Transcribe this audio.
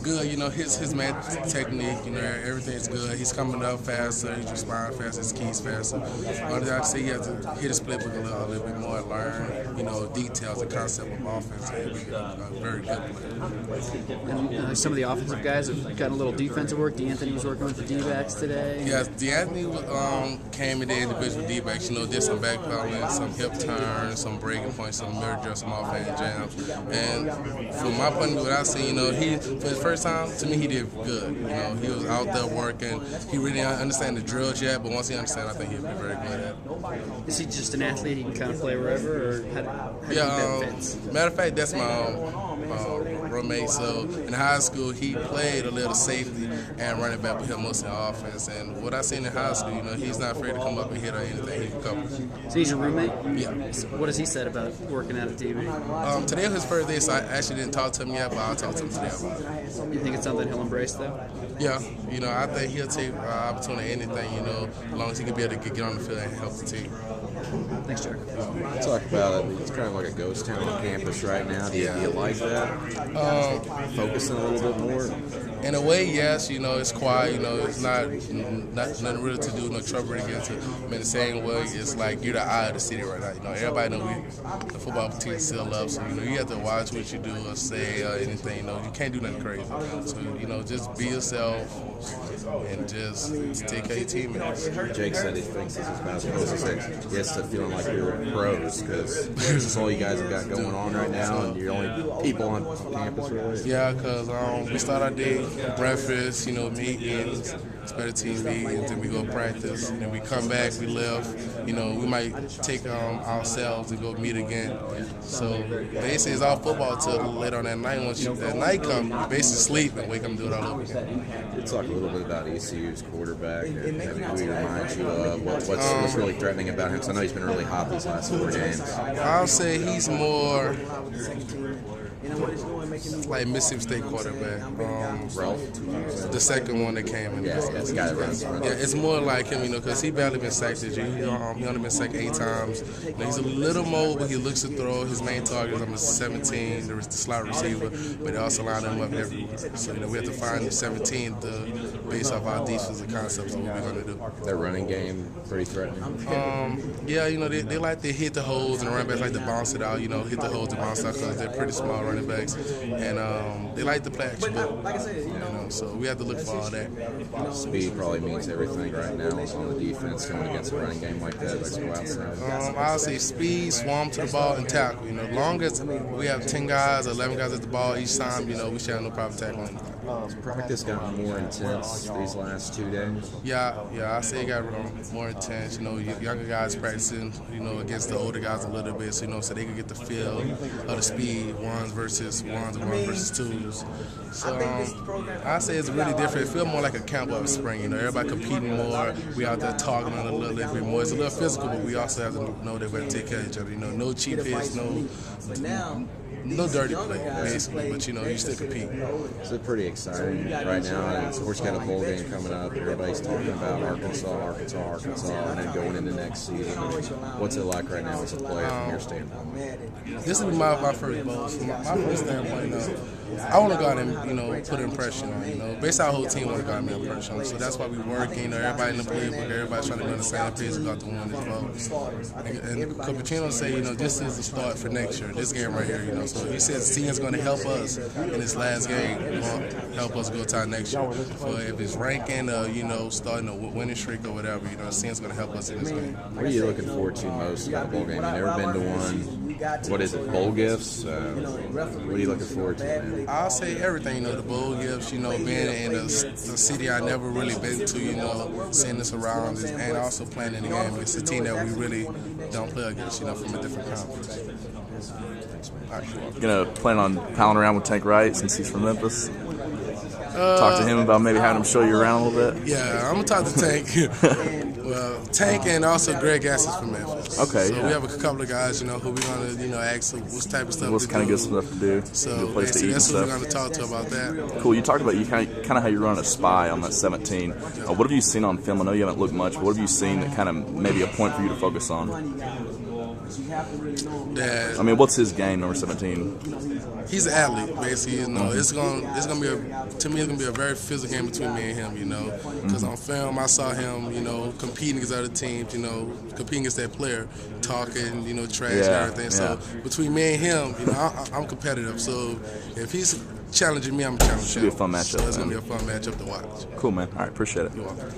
Good. His man technique. Everything's good. He's coming up faster. He's responding faster. His keys faster. Only thing I say, he has to hit his split book a little bit more and learn, details and concept of offense. And he's a very good player. And some of the offensive guys have gotten a little defensive work. D'Anthony was working with the D-backs today. Yes, D'Anthony came in the individual D-backs. Did some backpedaling, some hip turns, some breaking points, some mirror drill, some offhand jams. And from my point of view, what I see, he for his first time, to me, he did good. He was out there working. He really didn't understand the drills yet, but once he understands, I think he'll be very good at it. Is he just an athlete? He can kind of play wherever, or how do you think that fits? Matter of fact, that's my roommate. So in high school, he played a little safety and running back with him mostly on offense. And what I seen in high school, he's not afraid to come up and hit or anything. He can cover. So he's your roommate? Yeah. So what has he said about working out at TV? Today was his first day, so I actually didn't talk to him yet, but I'll talk to him today about it. You think it's something he'll embrace, though? Yeah. I think he'll take opportunity anything, as long as he can be able to get on the field and help the team. Thanks, Jerry. Talk about it. It's kind of like a ghost town on campus right now. Do you like that? Focusing a little bit more? In a way, yes. It's quiet. It's not nothing really to do, no trouble to get to. The same way, it's like you're the eye of the city right now. Everybody knows the football team still up, so you have to watch what you do or say or anything. You can't do nothing crazy. So just be yourself and just take care of your teammates. Jake said he thinks this is basketball. He said he gets to feeling like you're pros because this is all you guys have got going on right now, and you're the only people on campus really. Yeah, because we start our day, breakfast, meetings, special team meetings, then we go practice, and then we come back, we live, we might take ourselves and go meet again. So basically it's all football till later on that night. Once that night comes, you basically sleep and wake up and do it all over again. Let's talk a little bit about ECU's quarterback and who he reminds you of. What's really threatening about him? Because I know he's been really hot these last 4 games. I'll say he's more like Mississippi State quarterback. The second one that came in. Yeah, the guy that runs. Yeah, it's more like him, because he barely been sacked this year. He only been sacked 8 times. He's a little mobile. He looks to throw. His main target is number 17, the slot receiver, but they also line him up everywhere. So we have to find the 17 based off our defensive concepts of what we're going to do. Their running game pretty threatening. Yeah, they like to hit the holes, and the running backs like to bounce it out. Hit the holes and bounce it out because they're pretty small running backs, and they like to play action ball. So we have to look for all that. Speed probably means everything right now on the defense going against a running game like that. Let's go outside. I'll say speed, swarm to the ball, and tackle. Long as we have 10 guys, 11 guys at the ball each time, we should have no problem tackling. Practice got more intense these last 2 days. Yeah, I say it got more intense. Younger guys practicing, against the older guys a little bit, so they can get the feel of the speed, ones versus ones and one versus twos. So I say it's really different. It feels more like a camp of spring. Everybody competing more. We out there talking a little bit more. It's a little physical, but we also have to know that we have to take care of each other. No cheap hits, no dirty play, basically, but you still compete. It's pretty exciting right now, and of course you got a bowl game coming up. Everybody's talking about Arkansas, and then going into next season. What's it like right now as a player from your standpoint? This will be my first bowl. From my first standpoint, I want to go out and put an impression on. Basically our whole team want to go out and make an impression on. So that's why we working. Everybody in the playbook, everybody's trying to be on the same page about to win this bowl. And Cappuccino say, this is the start for next year. This game right here, So he says the team is going to help us in this last game, help us go to our next year. So if it's ranking, starting a winning streak or whatever, the team's going to help us in this game. What are you looking forward to most about a bowl game? You've never been to one. What is it, bowl gifts? What are you looking forward to, man? I'll say everything, the bowl gifts, being in the city I never really been to, seeing this around, and also playing in the game. It's a team that we really don't play against, from a different conference. You're going to plan on palling around with Tank Wright since he's from Memphis? Talk to him about maybe having him show you around a little bit? Yeah, I'm going to talk to Tank. Well, Tank and also Greg Gass is from Memphis. Okay. So we have a couple of guys, who we're going to, ask what type of stuff what's kind of good stuff to do. So good place to eat that's and what stuff. we're going to talk to about that. Cool. You talked about you kind of how you run a spy on that 17. What have you seen on film? I know you haven't looked much, but what have you seen that kind of maybe a point for you to focus on? that I mean, what's his game, number 17? he's an athlete, basically. You know, it's gonna be to me, it's gonna be a very physical game between me and him. You know, because on film, I saw him, you know, competing against other teams. You know, competing against that player, talking, you know, trash and everything. So between me and him, you know, I'm competitive. So if he's challenging me, I'm challenging him. Should be a fun matchup. So it's gonna be a fun matchup to watch. Cool, man. All right, appreciate it. You're welcome.